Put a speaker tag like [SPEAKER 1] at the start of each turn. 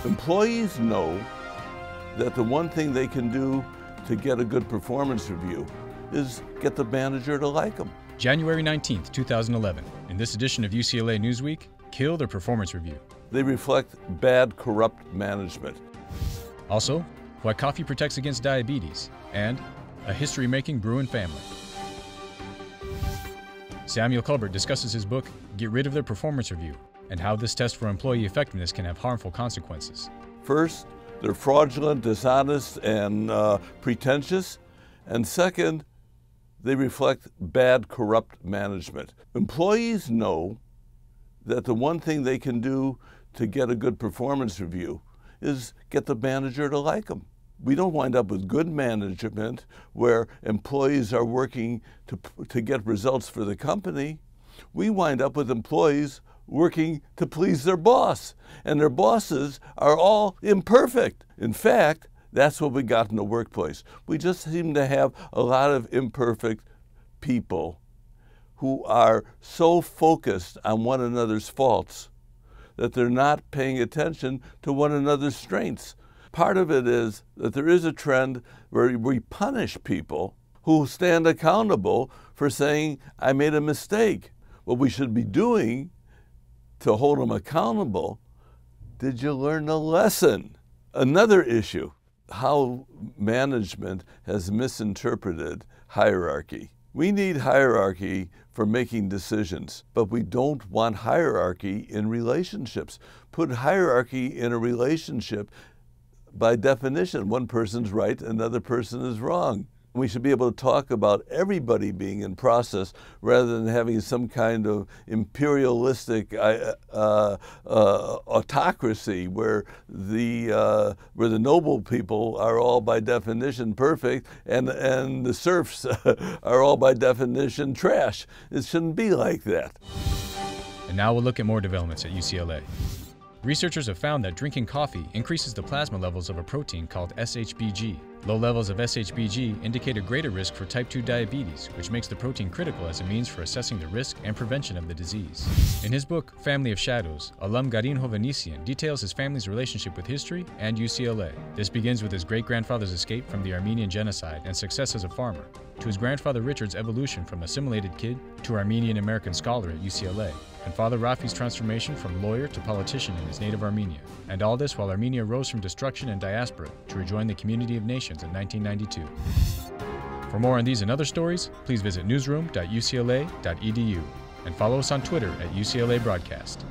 [SPEAKER 1] Employees know that the one thing they can do to get a good performance review is get the manager to like them.
[SPEAKER 2] January 19th, 2011. In this edition of UCLA Newsweek, Kill Their Performance Review.
[SPEAKER 1] They reflect bad, corrupt management.
[SPEAKER 2] Also, why coffee protects against diabetes, and a history-making Bruin family. Samuel Culbert discusses his book, Get Rid of Their Performance Review, and how this test for employee effectiveness can have harmful consequences.
[SPEAKER 1] First, they're fraudulent, dishonest, and pretentious. And second, they reflect bad, corrupt management. Employees know that the one thing they can do to get a good performance review is get the manager to like them. We don't wind up with good management where employees are working to get results for the company. We wind up with employees working to please their boss, and their bosses are all imperfect. In fact, that's what we got in the workplace. We just seem to have a lot of imperfect people who are so focused on one another's faults that they're not paying attention to one another's strengths. Part of it is that there is a trend where we punish people who stand accountable for saying, I made a mistake. What we should be doing to hold them accountable, did you learn the lesson? Another issue, how management has misinterpreted hierarchy. We need hierarchy for making decisions, but we don't want hierarchy in relationships. Put hierarchy in a relationship, by definition, one person's right, another person is wrong. We should be able to talk about everybody being in process rather than having some kind of imperialistic autocracy where the noble people are all by definition perfect and the serfs are all by definition trash. It shouldn't be like that.
[SPEAKER 2] And now we'll look at more developments at UCLA. Researchers have found that drinking coffee increases the plasma levels of a protein called SHBG. Low levels of SHBG indicate a greater risk for type 2 diabetes, which makes the protein critical as a means for assessing the risk and prevention of the disease. In his book, Family of Shadows, alum Garin Hovhannisyan details his family's relationship with history and UCLA. This begins with his great-grandfather's escape from the Armenian genocide and success as a farmer, to his grandfather Richard's evolution from assimilated kid to Armenian-American scholar at UCLA, and Father Rafi's transformation from lawyer to politician in his native Armenia. And all this while Armenia rose from destruction and diaspora to rejoin the community of nations in 1992. For more on these and other stories, please visit newsroom.ucla.edu and follow us on Twitter at UCLA Broadcast.